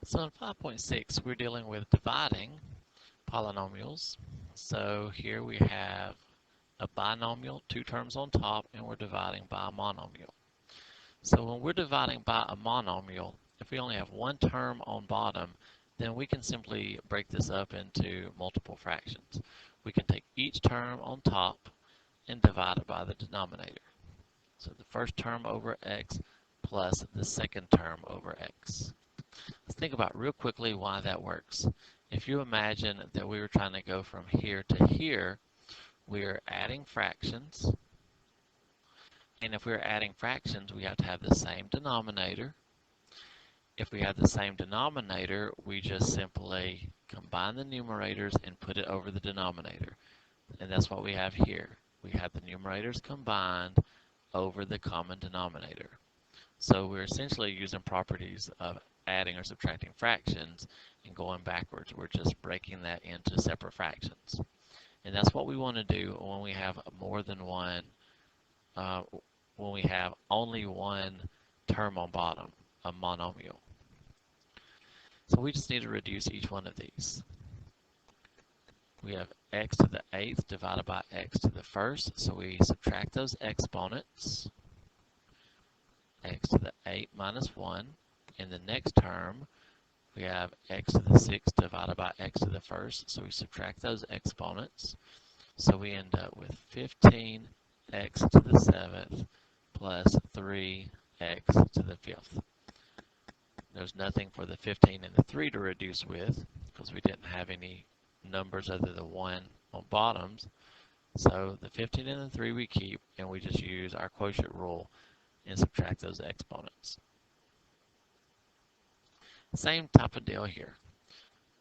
So in 5.6, we're dealing with dividing polynomials. So here we have a binomial, two terms on top, and we're dividing by a monomial. So when we're dividing by a monomial, if we only have one term on bottom, then we can simply break this up into multiple fractions. We can take each term on top and divide it by the denominator. So the first term over x plus the second term over x. Let's think about real quickly why that works. If you imagine that we were trying to go from here to here, we are adding fractions. And if we're adding fractions, we have to have the same denominator. If we have the same denominator, we just simply combine the numerators and put it over the denominator. And that's what we have here. We have the numerators combined over the common denominator. So we're essentially using properties of adding or subtracting fractions and going backwards. We're just breaking that into separate fractions. And that's what we want to do when we have more than one, when we have only one term on bottom, a monomial. So we just need to reduce each one of these. We have x to the 8th divided by x to the 1st, so we subtract those exponents. X to the 8 minus 1. In the next term, we have x to the 6th divided by x to the 1st, so we subtract those exponents. So we end up with 15x to the 7th plus 3x to the 5th. There's nothing for the 15 and the 3 to reduce with because we didn't have any numbers other than 1 on bottoms. So the 15 and the 3 we keep, and we just use our quotient rule and subtract those exponents. Same type of deal here.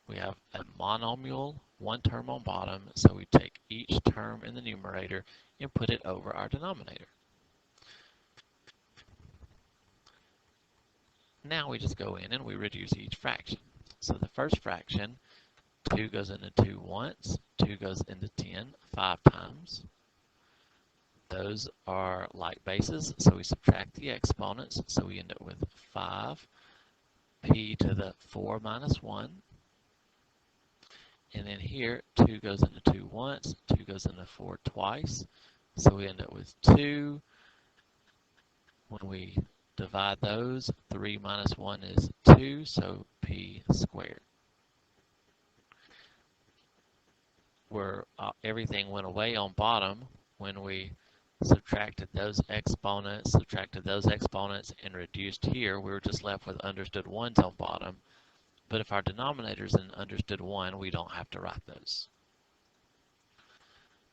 We have a monomial, one term on bottom, so we take each term in the numerator and put it over our denominator. Now we just go in and we reduce each fraction. So the first fraction, 2 goes into 2 once, 2 goes into 10 5 times. Those are like bases, so we subtract the exponents, so we end up with 5p to the 4 minus 1. And then here, 2 goes into 2 once, 2 goes into 4 twice, so we end up with 2. When we divide those, 3 minus 1 is 2, so p squared. Where everything went away on bottom when we subtracted those exponents, and reduced here, we were just left with understood ones on bottom. But if our denominator is an understood 1, we don't have to write those.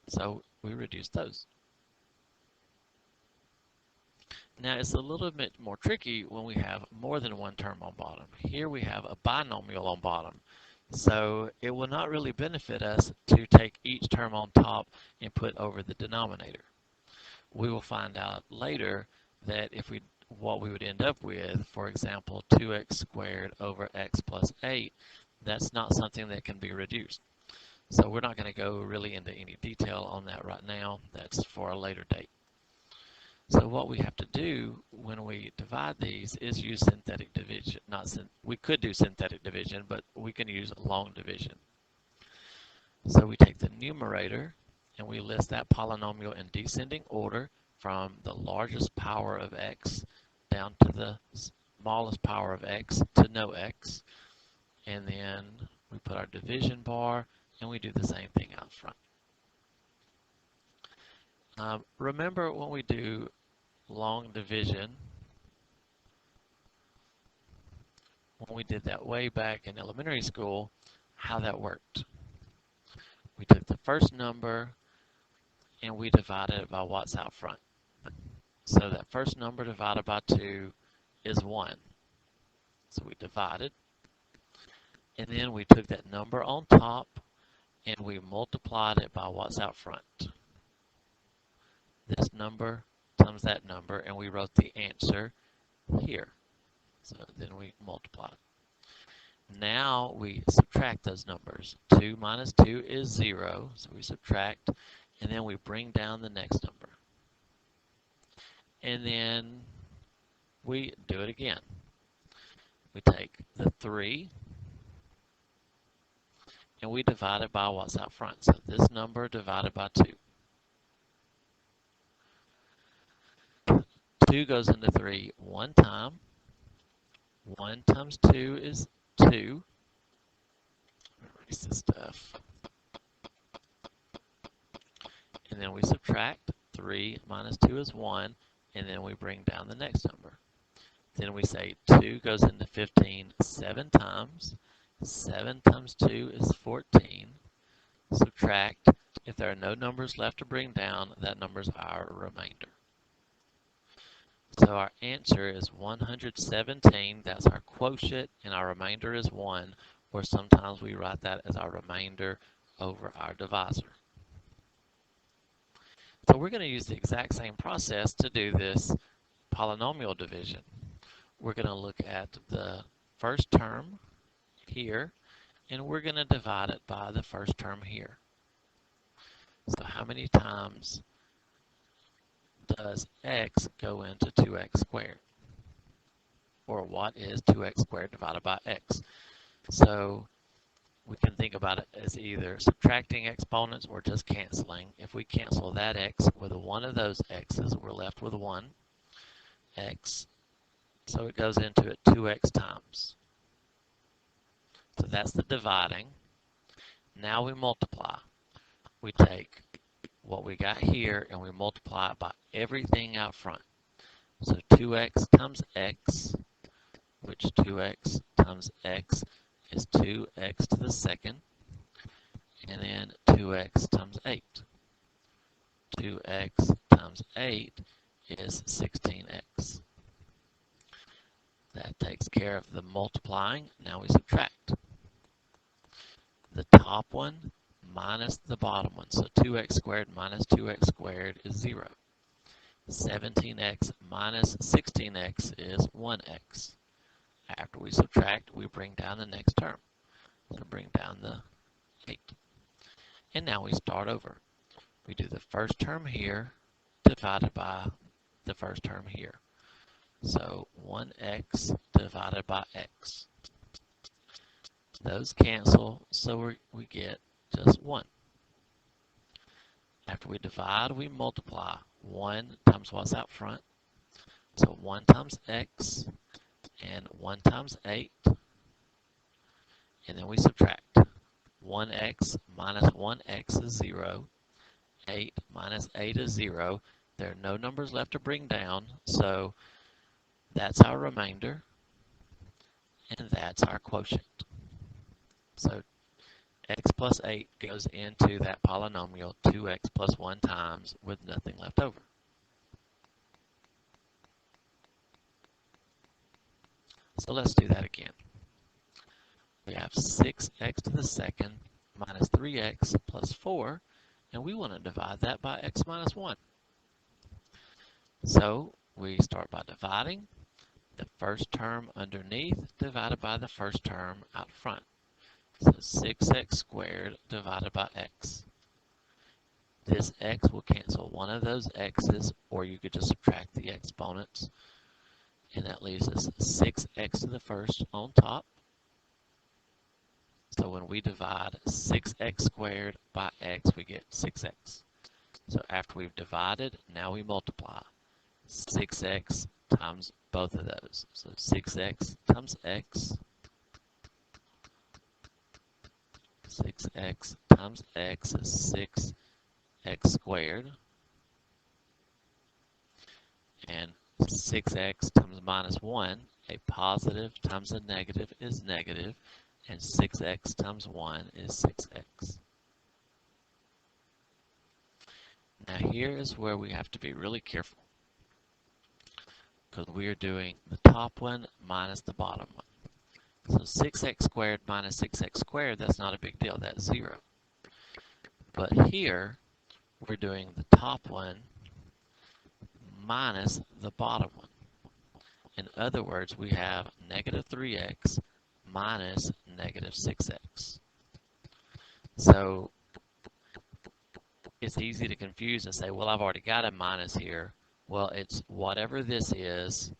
So we reduce those. Now it's a little bit more tricky when we have more than one term on bottom. Here we have a binomial on bottom. So it will not really benefit us to take each term on top and put over the denominator. We will find out later that what we would end up with, for example, 2x squared over x plus 8, that's not something that can be reduced. So we're not going to go really into any detail on that right now. That's for a later date. So what we have to do when we divide these is use synthetic division. We could do synthetic division, but we can use long division. So we take the numerator and we list that polynomial in descending order from the largest power of x down to the smallest power of x to no x. And then we put our division bar and we do the same thing out front. Remember when we do long division, when we did that way back in elementary school, how that worked. We took the first number and we divided it by what's out front. So that first number divided by 2 is 1. So we divided. And then we took that number on top and we multiplied it by what's out front. This number times that number, and we wrote the answer here. So then we multiply. Now we subtract those numbers. 2 minus 2 is 0, so we subtract, and then we bring down the next number. And then we do it again. We take the 3 and we divide it by what's out front. So this number divided by 2. 2 goes into 3 one time. 1 times 2 is 2. Erase this stuff. And then we subtract. 3 minus 2 is 1. And then we bring down the next number. Then we say 2 goes into 15 7 times. 7 times 2 is 14. Subtract. If there are no numbers left to bring down, that number is our remainder. So our answer is 117. That's our quotient, and our remainder is 1, or sometimes we write that as our remainder over our divisor. So we're going to use the exact same process to do this polynomial division. We're going to look at the first term here, and we're going to divide it by the first term here. So how many times does x go into 2x squared? Or what is 2x squared divided by x? So we can think about it as either subtracting exponents or just canceling. If we cancel that x with one of those x's, we're left with 1 x. So it goes into it 2x times. So that's the dividing. Now we multiply. We take what we got here and we multiply it by everything out front. So 2x times x, which 2x times x is 2x to the second, and then 2x times 8. 2x times 8 is 16x. That takes care of the multiplying. Now we subtract. The top one minus the bottom one. So 2x squared minus 2x squared is 0. 17x minus 16x is 1x. After we subtract, we bring down the next term. So bring down the 8. And now we start over. We do the first term here divided by the first term here. So 1x divided by x. Those cancel, so we get just 1. After we divide, we multiply. 1 times what's out front. So 1 times x and 1 times 8. And then we subtract. 1x minus 1x is 0. 8 minus 8 is 0. There are no numbers left to bring down, so that's our remainder, and that's our quotient. So x plus 8 goes into that polynomial 2x plus 1 times with nothing left over. So let's do that again. We have 6x to the second minus 3x plus 4, and we want to divide that by x minus 1. So we start by dividing the first term underneath divided by the first term out front. So 6x squared divided by x. This x will cancel one of those x's, or you could just subtract the exponents. And that leaves us 6x to the first on top. So when we divide 6x squared by x, we get 6x. So after we've divided, now we multiply. 6x times both of those. So 6x times x. 6x times x is 6x squared. And 6x times minus 1, a positive times a negative is negative, and 6x times 1 is 6x. Now here is where we have to be really careful, because we are doing the top one minus the bottom one. So 6x squared minus 6x squared, that's not a big deal, that's 0. But here, we're doing the top one minus the bottom one. In other words, we have negative 3x minus negative 6x. So it's easy to confuse and say, well, I've already got a minus here. Well, it's whatever this is,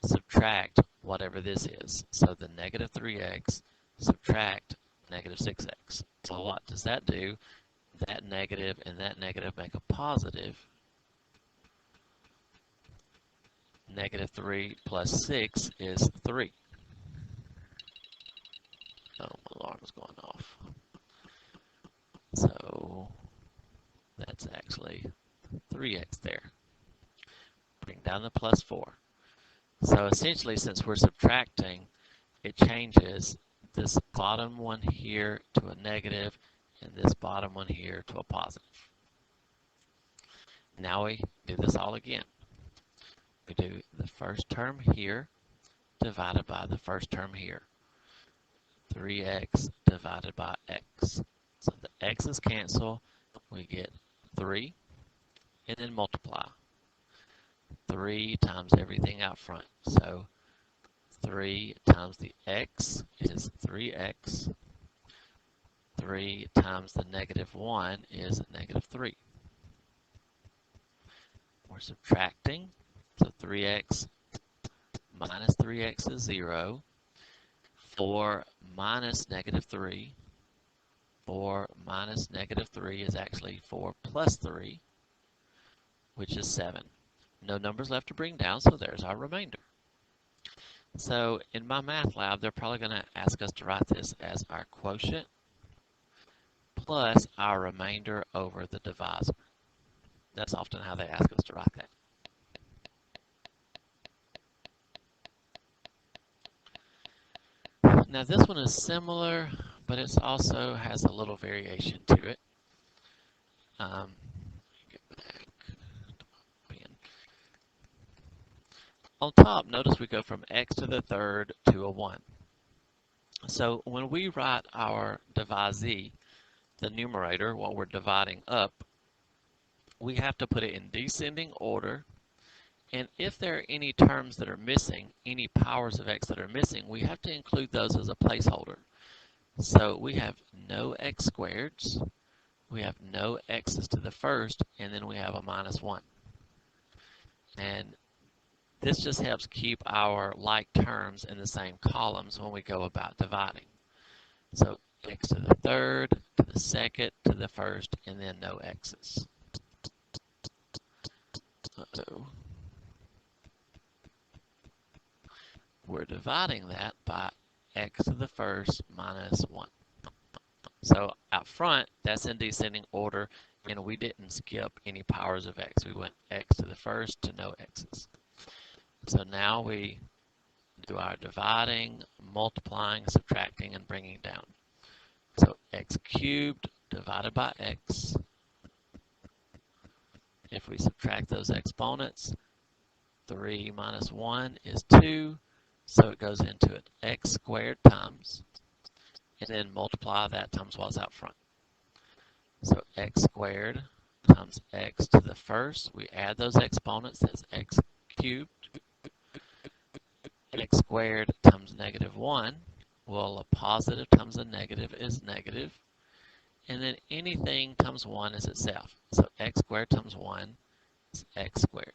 subtract whatever this is. So the negative 3x subtract negative 6x. So what does that do? That negative and that negative make a positive. Negative 3 plus 6 is 3. Oh, my alarm is going off. So that's actually 3x there. Bring down the plus 4. So essentially, since we're subtracting, it changes this bottom one here to a negative and this bottom one here to a positive. Now we do this all again. We do the first term here divided by the first term here. 3x divided by x. So the x's cancel. We get 3 and then multiply. 3 times everything out front. So 3 times the x is 3x. 3 times the negative 1 is negative 3. We're subtracting. So 3x minus 3x is 0. 4 minus negative 3. 4 minus negative 3 is actually 4 plus 3, which is 7. No numbers left to bring down, so there's our remainder. So in my math lab, they're probably going to ask us to write this as our quotient plus our remainder over the divisor. That's often how they ask us to write that. Now this one is similar, but it also has a little variation to it. Get back to my pen. On top, notice we go from x to the third to a 1. So when we write our divisee, the numerator, what we're dividing up, we have to put it in descending order. And if there are any terms that are missing, any powers of x that are missing, we have to include those as a placeholder. So we have no x squareds, we have no x's to the first, and then we have a minus 1. And this just helps keep our like terms in the same columns when we go about dividing. So x to the third, to the second, to the first, and then no x's. So we're dividing that by x to the first minus 1. So out front, that's in descending order, and we didn't skip any powers of x. We went x to the first to no x's. So now we do our dividing, multiplying, subtracting, and bringing down. So x cubed divided by x. If we subtract those exponents, 3 minus 1 is 2. So it goes into it x squared times, and then multiply that times what's out front. So x squared times x to the first. We add those exponents. That's x cubed. X squared times negative 1. Well, a positive times a negative is negative. And then anything times 1 is itself. So x squared times 1 is x squared.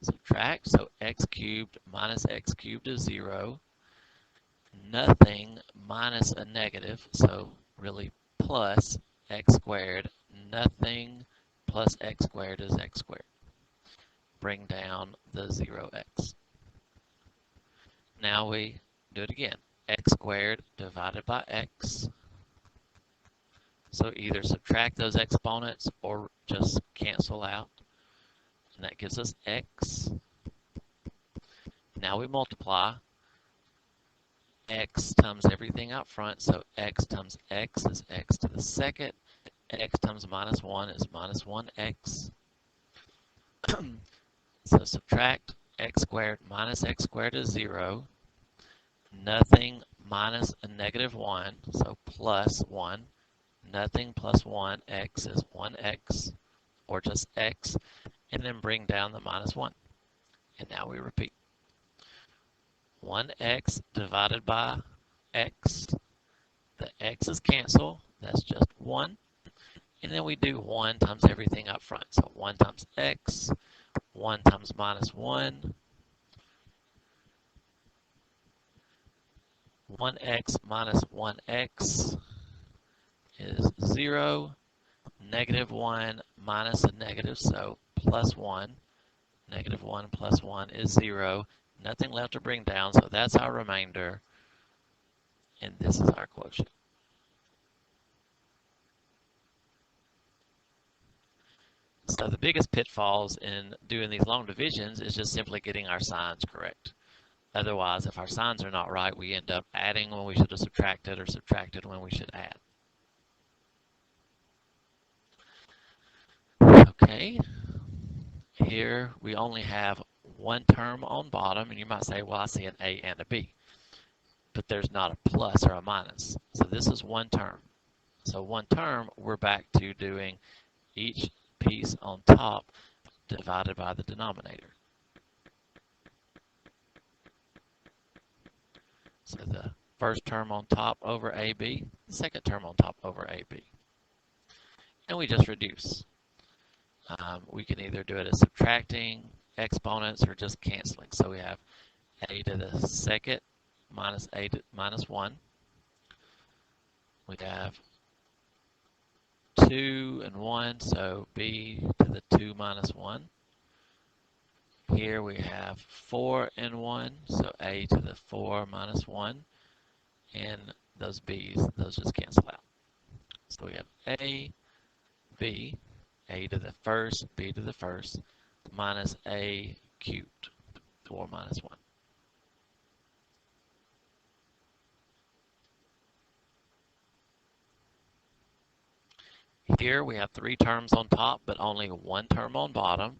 Subtract, so x cubed minus x cubed is 0. Nothing minus a negative, so really plus x squared. Nothing plus x squared is x squared. Bring down the 0x. Now we do it again. X squared divided by x. So either subtract those exponents or just cancel out. And that gives us x. Now we multiply. X times everything out front. So x times x is x to the second. X times minus 1 is minus 1x. So subtract x squared minus x squared is 0. Nothing minus a negative 1, so plus 1. Nothing plus 1, x is 1x, or just x. And then bring down the minus 1. And now we repeat. 1x divided by x. The x's cancel. That's just 1. And then we do 1 times everything up front. So 1 times x. 1 times minus 1. 1x minus 1x is 0. Negative 1 minus a negative, so plus 1. Negative 1 plus 1 is 0. Nothing left to bring down, so that's our remainder, and this is our quotient. So the biggest pitfalls in doing these long divisions is just simply getting our signs correct. Otherwise, if our signs are not right, we end up adding when we should have subtracted or subtracted when we should add. Okay, here we only have one term on bottom, and you might say, well, I see an A and a B, but there's not a plus or a minus. So this is one term. So one term, we're back to doing each piece on top divided by the denominator. So the first term on top over AB, the second term on top over AB. And we just reduce. We can either do it as subtracting exponents or just canceling. So we have a to the second minus a to minus 1. We have 2 and 1, so b to the 2 minus 1. Here we have 4 and 1, so a to the 4 minus 1. And those b's, those just cancel out. So we have a to the first, b to the first, minus a cubed, 4 minus 1. Here we have 3 terms on top, but only one term on bottom.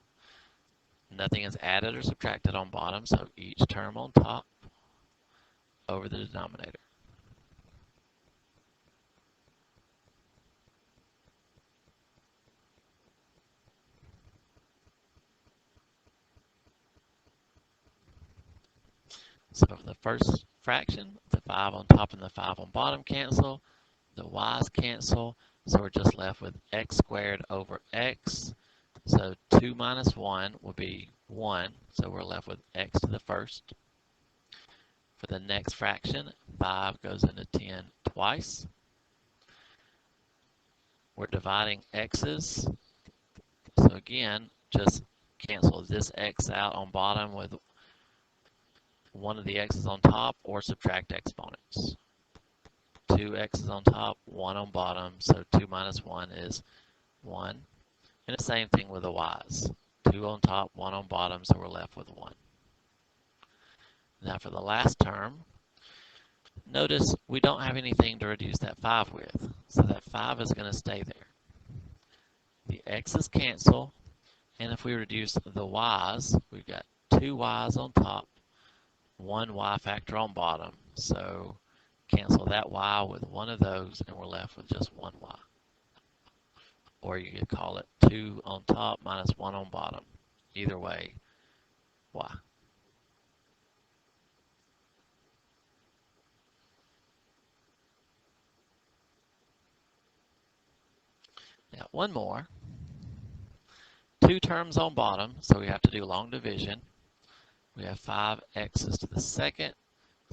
Nothing is added or subtracted on bottom, so each term on top over the denominator. So for the first fraction, the 5 on top and the 5 on bottom cancel. The y's cancel, so we're just left with x squared over x. So 2 minus 1 will be 1, so we're left with x to the first. For the next fraction, 5 goes into 10 twice. We're dividing x's, so again, just cancel this x out on bottom with one of the x's on top, or subtract exponents. 2 x's on top, 1 on bottom, so 2 minus 1 is 1. And the same thing with the y's. 2 on top, 1 on bottom, so we're left with 1. Now for the last term, notice we don't have anything to reduce that 5 with, so that 5 is going to stay there. The x's cancel, and if we reduce the y's, we've got 2 y's on top, 1 y factor on bottom, so cancel that y with one of those, and we're left with just 1 y. Or you could call it 2 on top minus 1 on bottom. Either way, y. Now, one more. 2 terms on bottom, so we have to do long division. We have 5x's to the second,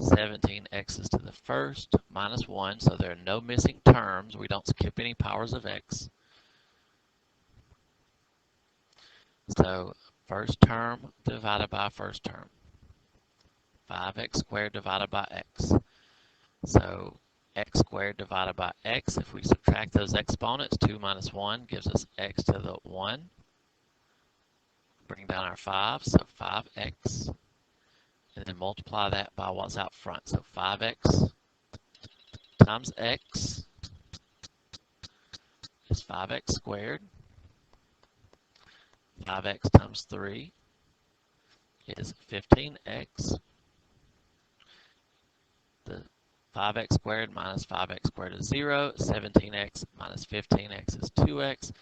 17x's to the first, minus 1, so there are no missing terms. We don't skip any powers of x. So first term divided by first term. 5x squared divided by x. So x squared divided by x, if we subtract those exponents, 2 minus 1 gives us x to the 1. Bring down our 5, so 5x. And then multiply that by what's out front. So 5x times x is 5x squared. 5x times 3 is 15x. The 5x squared minus 5x squared is 0. 17x minus 15x is 2x.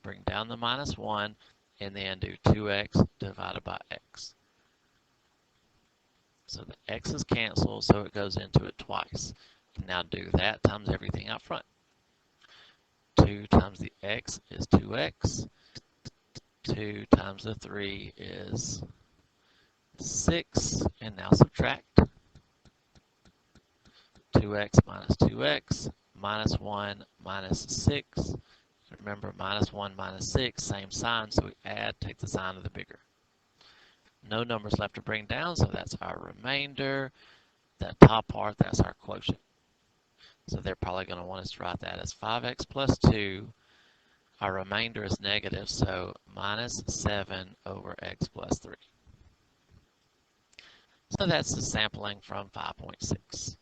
Bring down the minus 1, and then do 2x divided by x. So the x's cancel, so it goes into it twice. Now do that times everything out front. 2 times the x is 2x. 2 times the 3 is 6, and now subtract. 2x minus 2x, minus 1 minus 6. Remember, minus 1 minus 6, same sign, so we add, take the sign of the bigger. No numbers left to bring down, so that's our remainder. That top part, that's our quotient. So they're probably going to want us to write that as 5x plus 2. Our remainder is negative, so minus 7 over x plus 3. So that's the sampling from 5.6.